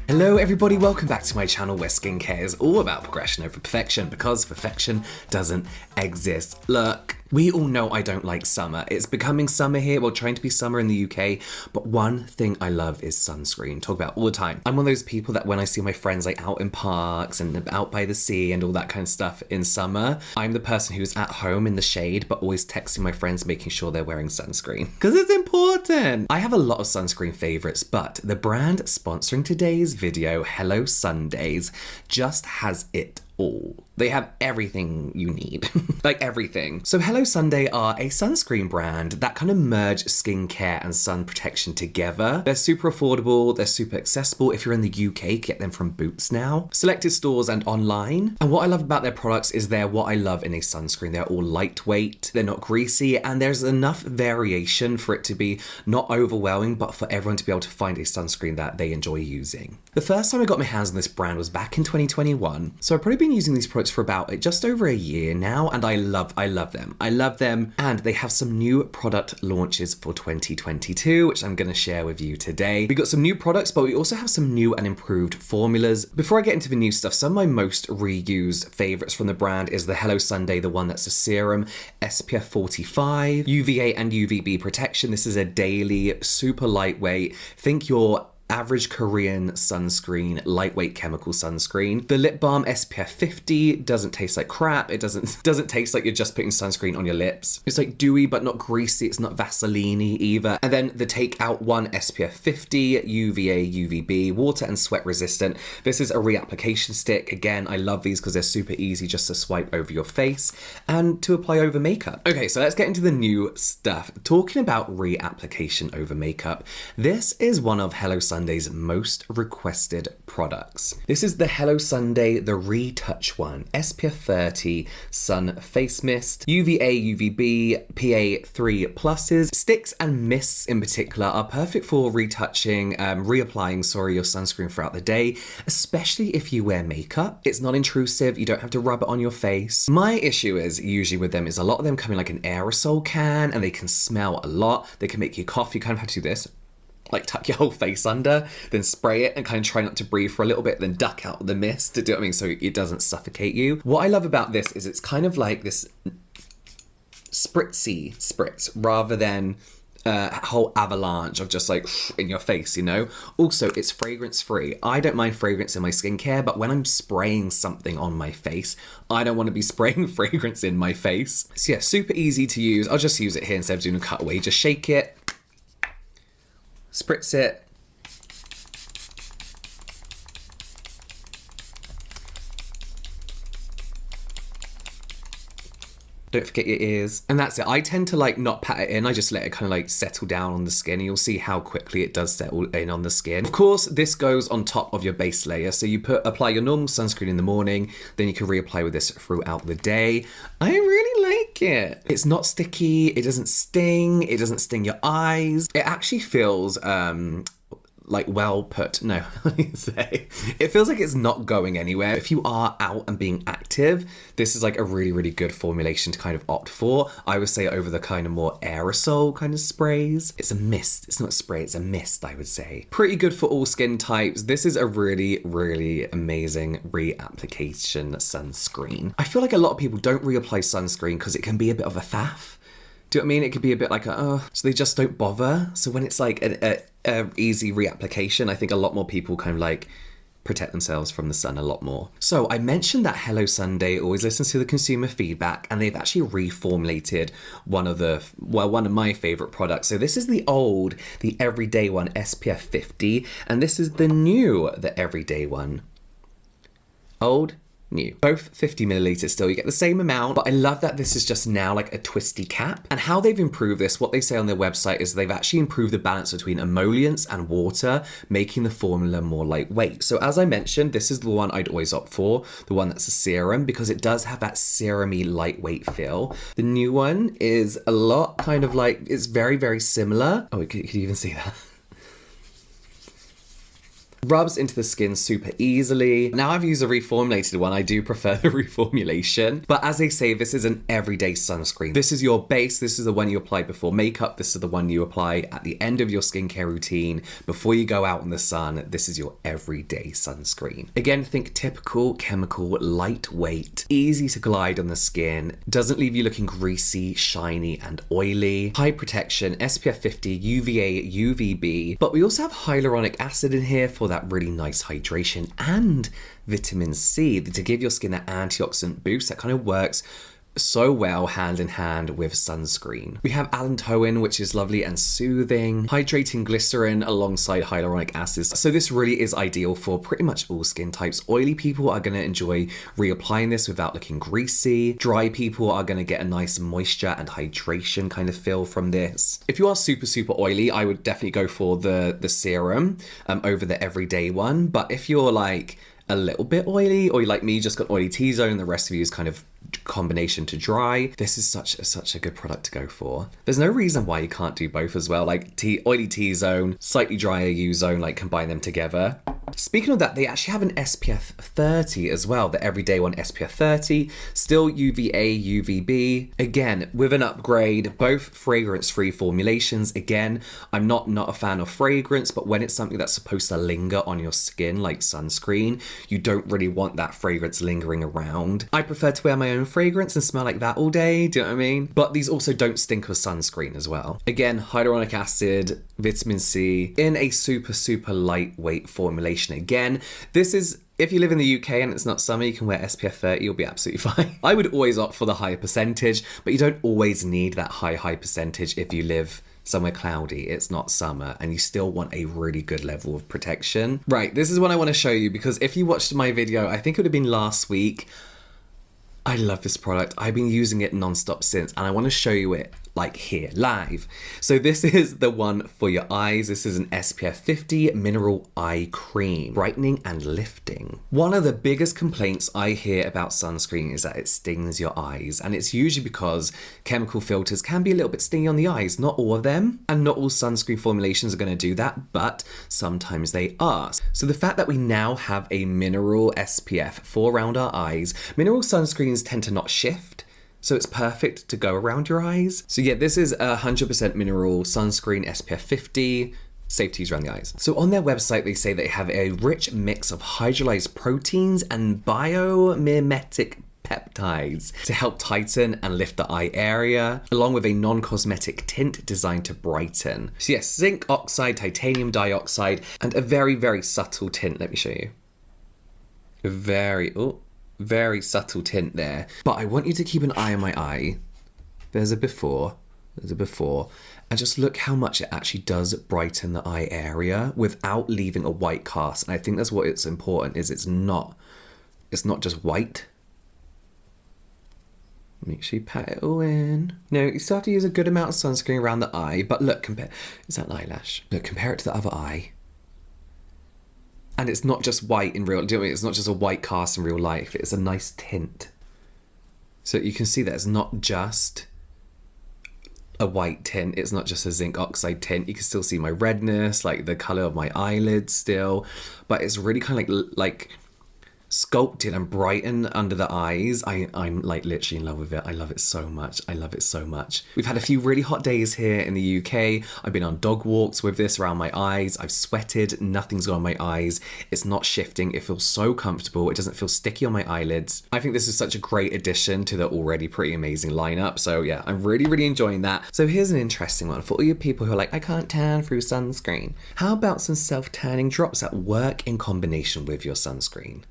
Hello everybody, welcome back to my channel where skincare is all about progression over perfection, because perfection doesn't exist. Look, we all know I don't like summer. It's becoming summer here, well, trying to be summer in the UK, but one thing I love is sunscreen. Talk about all the time. I'm one of those people that when I see my friends like out in parks and out by the sea and all that kind of stuff in summer, I'm the person who's at home in the shade, but always texting my friends, making sure they're wearing sunscreen. Because it's important. I have a lot of sunscreen favorites, but the brand sponsoring today's video, Hello Sundays, just has it all. They have everything you need, like everything. So Hello Sunday are a sunscreen brand that kind of merge skincare and sun protection together. They're super affordable, they're super accessible. If you're in the UK, get them from Boots now, selected stores and online. And what I love about their products is they're what I love in a sunscreen. They're all lightweight, they're not greasy, and there's enough variation for it to be not overwhelming, but for everyone to be able to find a sunscreen that they enjoy using. The first time I got my hands on this brand was back in 2021. So I've probably been using these products for about just over a year now, and I love them. I love them, and they have some new product launches for 2022, which I'm going to share with you today. We got some new products, but we also have some new and improved formulas. Before I get into the new stuff, some of my most reused favorites from the brand is the Hello Sunday, the one that's a serum, SPF 45, UVA and UVB protection. This is a daily, super lightweight. Think your average Korean sunscreen, lightweight chemical sunscreen. The lip balm SPF 50 doesn't taste like crap. It doesn't taste like you're just putting sunscreen on your lips. It's like dewy but not greasy. It's not Vaseline-y either. And then the Take Out One SPF 50, UVA, UVB, water and sweat resistant. This is a reapplication stick. Again, I love these because they're super easy just to swipe over your face and to apply over makeup. Okay, so let's get into the new stuff. Talking about reapplication over makeup, this is one of Hello Sunday's most requested products. This is the Hello Sunday, the Retouch one, SPF 30 Sun Face Mist, UVA, UVB, PA 3 pluses. Sticks and mists in particular are perfect for reapplying your sunscreen throughout the day, especially if you wear makeup. It's not intrusive, you don't have to rub it on your face. My issue is usually with them is a lot of them come in like an aerosol can, and they can smell a lot. They can make you cough. You kind of have to do this, like tuck your whole face under, then spray it and kind of try not to breathe for a little bit, then duck out the mist, to do what I mean, so it doesn't suffocate you. What I love about this is it's kind of like this spritzy spritz rather than a whole avalanche of just like in your face, you know? Also, it's fragrance free. I don't mind fragrance in my skincare, but when I'm spraying something on my face, I don't want to be spraying fragrance in my face. So yeah, super easy to use. I'll just use it here instead of doing a cutaway. Just shake it, spritz it, don't forget your ears, and that's it. I tend to like not pat it in, I just let it kind of like settle down on the skin, and you'll see how quickly it does settle in on the skin. Of course, this goes on top of your base layer, so you apply your normal sunscreen in the morning, then you can reapply with this throughout the day. I really like it. It's not sticky, it doesn't sting your eyes. It actually feels like well put. No, what do you say? It feels like it's not going anywhere. If you are out and being active, this is like a really, really good formulation to kind of opt for. I would say over the kind of more aerosol kind of sprays. It's a mist. It's not a spray, it's a mist, I would say. Pretty good for all skin types. This is a really, really amazing reapplication sunscreen. I feel like a lot of people don't reapply sunscreen because it can be a bit of a faff. Do you know what I mean? It could be a bit like, so they just don't bother. So when it's like a easy reapplication, I think a lot more people kind of like protect themselves from the sun a lot more. So I mentioned that Hello Sunday always listens to the consumer feedback, and they've actually reformulated one of my favorite products. So this is the everyday one, SPF 50, and this is the everyday one. Old, new. Both 50 milliliters still, you get the same amount, but I love that this is just now like a twisty cap. And how they've improved this, what they say on their website is they've actually improved the balance between emollients and water, making the formula more lightweight. So as I mentioned, this is the one I'd always opt for, the one that's a serum, because it does have that serum-y lightweight feel. The new one is a lot kind of like, it's very, very similar. Oh, you could even see that. Rubs into the skin super easily. Now I've used a reformulated one. I do prefer the reformulation. But as they say, this is an everyday sunscreen. This is your base. This is the one you apply before makeup. This is the one you apply at the end of your skincare routine. Before you go out in the sun, this is your everyday sunscreen. Again, think typical, chemical, lightweight, easy to glide on the skin, doesn't leave you looking greasy, shiny, and oily. High protection, SPF 50, UVA, UVB. But we also have hyaluronic acid in here for that really nice hydration, and vitamin C to give your skin that antioxidant boost that kind of works so well hand in hand with sunscreen. We have allantoin, which is lovely and soothing, hydrating glycerin alongside hyaluronic acids. So this really is ideal for pretty much all skin types. Oily people are going to enjoy reapplying this without looking greasy. Dry people are going to get a nice moisture and hydration kind of feel from this. If you are super oily, I would definitely go for the serum over the everyday one. But if you're like a little bit oily, or you like me, just got oily T-zone and the rest of you is kind of combination to dry, this is such a good product to go for. There's no reason why you can't do both as well, like oily T-zone, slightly drier U-zone, like combine them together. Speaking of that, they actually have an SPF 30 as well, the everyday one SPF 30, still UVA, UVB, again, with an upgrade, both fragrance-free formulations. Again, I'm not a fan of fragrance, but when it's something that's supposed to linger on your skin, like sunscreen, you don't really want that fragrance lingering around. I prefer to wear my own fragrance and smell like that all day, do you know what I mean? But these also don't stink of sunscreen as well. Again, hyaluronic acid, vitamin C, in a super lightweight formulation. Again, this is, if you live in the UK and it's not summer, you can wear SPF 30, you'll be absolutely fine. I would always opt for the higher percentage, but you don't always need that high percentage if you live somewhere cloudy, it's not summer, and you still want a really good level of protection. Right, this is what I want to show you, because if you watched my video, I think it would have been last week, I love this product. I've been using it non-stop since, and I want to show you it like here, live. So this is the one for your eyes. This is an SPF 50 Mineral Eye Cream, brightening and lifting. One of the biggest complaints I hear about sunscreen is that it stings your eyes, and it's usually because chemical filters can be a little bit stingy on the eyes. Not all of them, and not all sunscreen formulations are going to do that, but sometimes they are. So the fact that we now have a mineral SPF for around our eyes, mineral sunscreens tend to not shift, so it's perfect to go around your eyes. So yeah, this is 100% mineral sunscreen, SPF 50, safe to use around the eyes. So on their website, they say they have a rich mix of hydrolyzed proteins and biomimetic peptides to help tighten and lift the eye area, along with a non-cosmetic tint designed to brighten. So yes, zinc oxide, titanium dioxide, and a very subtle tint. Let me show you. Very subtle tint there. But I want you to keep an eye on my eye. There's a before, and just look how much it actually does brighten the eye area without leaving a white cast. And I think that's what it's important, is it's not just white. Make sure you pat it all in. No, you still have to use a good amount of sunscreen around the eye, but look, is that an eyelash? Look, compare it to the other eye. And it's not just white in real, do you know what I mean? It's not just a white cast in real life, it's a nice tint. So you can see that it's not just a white tint, it's not just a zinc oxide tint. You can still see my redness, like the color of my eyelids still, but it's really kind of like sculpted and brightened under the eyes. I'm like literally in love with it. I love it so much. We've had a few really hot days here in the UK. I've been on dog walks with this around my eyes. I've sweated, nothing's gone on my eyes. It's not shifting. It feels so comfortable. It doesn't feel sticky on my eyelids. I think this is such a great addition to the already pretty amazing lineup. So yeah, I'm really enjoying that. So here's an interesting one for all you people who are like, I can't tan through sunscreen. How about some self-tanning drops that work in combination with your sunscreen?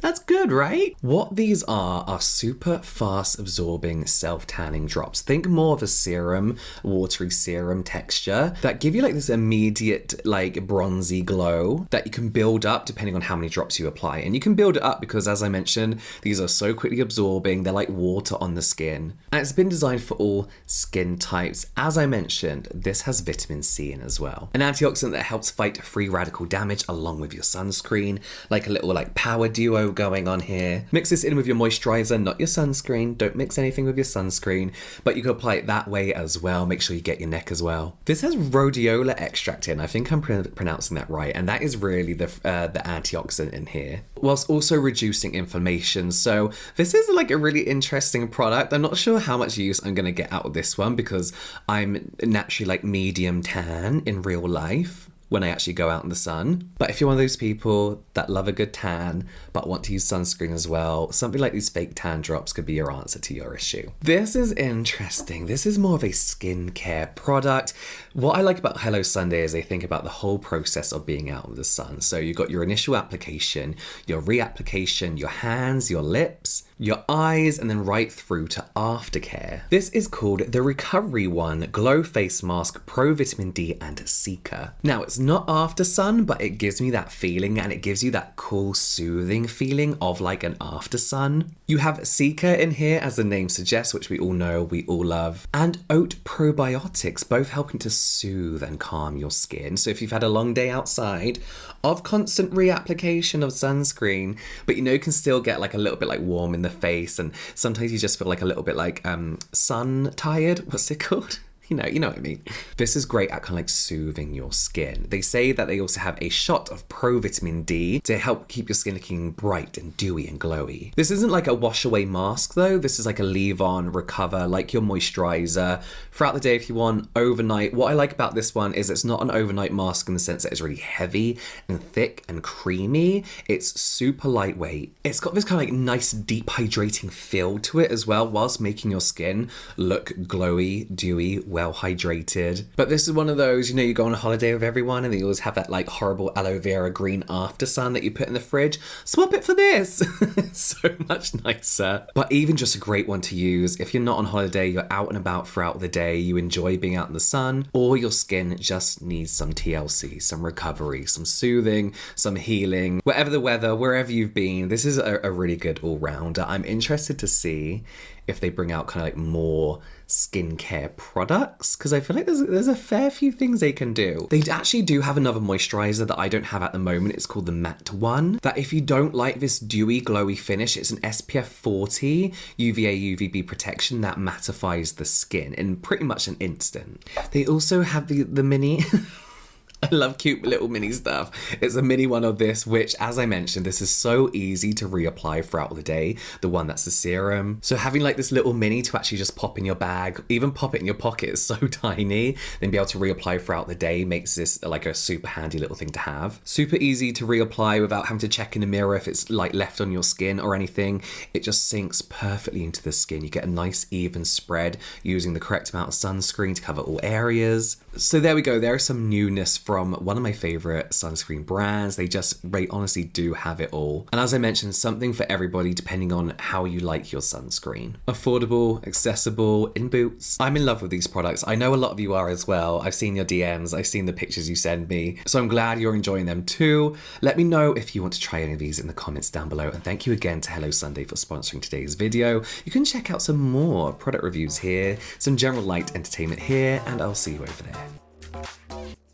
That's good, right? What these are super fast absorbing self-tanning drops. Think more of a serum, watery serum texture that give you like this immediate like bronzy glow that you can build up depending on how many drops you apply. And you can build it up because, as I mentioned, these are so quickly absorbing. They're like water on the skin. And it's been designed for all skin types. As I mentioned, this has vitamin C in as well. An antioxidant that helps fight free radical damage along with your sunscreen, like a little like power duo glow going on here. Mix this in with your moisturiser, not your sunscreen. Don't mix anything with your sunscreen, but you can apply it that way as well. Make sure you get your neck as well. This has rhodiola extract in. I think I'm pronouncing that right, and that is really the antioxidant in here, whilst also reducing inflammation. So this is like a really interesting product. I'm not sure how much use I'm going to get out of this one because I'm naturally like medium tan in real life when I actually go out in the sun. But if you're one of those people that love a good tan but want to use sunscreen as well, something like these fake tan drops could be your answer to your issue. This is interesting. This is more of a skincare product. What I like about Hello Sunday is they think about the whole process of being out in the sun. So you've got your initial application, your reapplication, your hands, your lips, your eyes, and then right through to aftercare. This is called the Recovery One Glow Face Mask Pro Vitamin D and Cica. Now, it's not after sun, but it gives me that feeling, and it gives you that cool, soothing feeling of like an after sun. You have Cica in here, as the name suggests, which we all know, we all love, and oat probiotics, both helping to soothe and calm your skin. So if you've had a long day outside of constant reapplication of sunscreen, but you can still get like a little bit like warm in the face, and sometimes you just feel like a little bit like sun tired. What's it called? You know what I mean. This is great at kind of like soothing your skin. They say that they also have a shot of pro vitamin D to help keep your skin looking bright and dewy and glowy. This isn't like a wash away mask though. This is like a leave on, recover, like your moisturizer throughout the day if you want, overnight. What I like about this one is it's not an overnight mask in the sense that it's really heavy and thick and creamy. It's super lightweight. It's got this kind of like nice deep hydrating feel to it as well, whilst making your skin look glowy, dewy, well hydrated. But this is one of those, you go on a holiday with everyone and they always have that like horrible aloe vera green after sun that you put in the fridge. Swap it for this. It's so much nicer. But even just a great one to use if you're not on holiday, you're out and about throughout the day, you enjoy being out in the sun, or your skin just needs some TLC, some recovery, some soothing, some healing. Whatever the weather, wherever you've been, this is a really good all-rounder. I'm interested to see if they bring out kind of like more skincare products, because I feel like there's a fair few things they can do. They actually do have another moisturizer that I don't have at the moment. It's called the Matte One, that if you don't like this dewy glowy finish, it's an SPF 40 UVA UVB protection that mattifies the skin in pretty much an instant. They also have the mini I love cute little mini stuff. It's a mini one of this, which, as I mentioned, this is so easy to reapply throughout the day. The one that's the serum. So having like this little mini to actually just pop in your bag, even pop it in your pocket, is so tiny, then be able to reapply throughout the day makes this like a super handy little thing to have. Super easy to reapply without having to check in the mirror if it's like left on your skin or anything. It just sinks perfectly into the skin. You get a nice even spread using the correct amount of sunscreen to cover all areas. So there we go. There is some newness from one of my favorite sunscreen brands. They honestly do have it all. And as I mentioned, something for everybody depending on how you like your sunscreen. Affordable, accessible, in boots. I'm in love with these products. I know a lot of you are as well. I've seen your DMs. I've seen the pictures you send me. So I'm glad you're enjoying them too. Let me know if you want to try any of these in the comments down below. And thank you again to Hello Sunday for sponsoring today's video. You can check out some more product reviews here, some general light entertainment here, and I'll see you over there.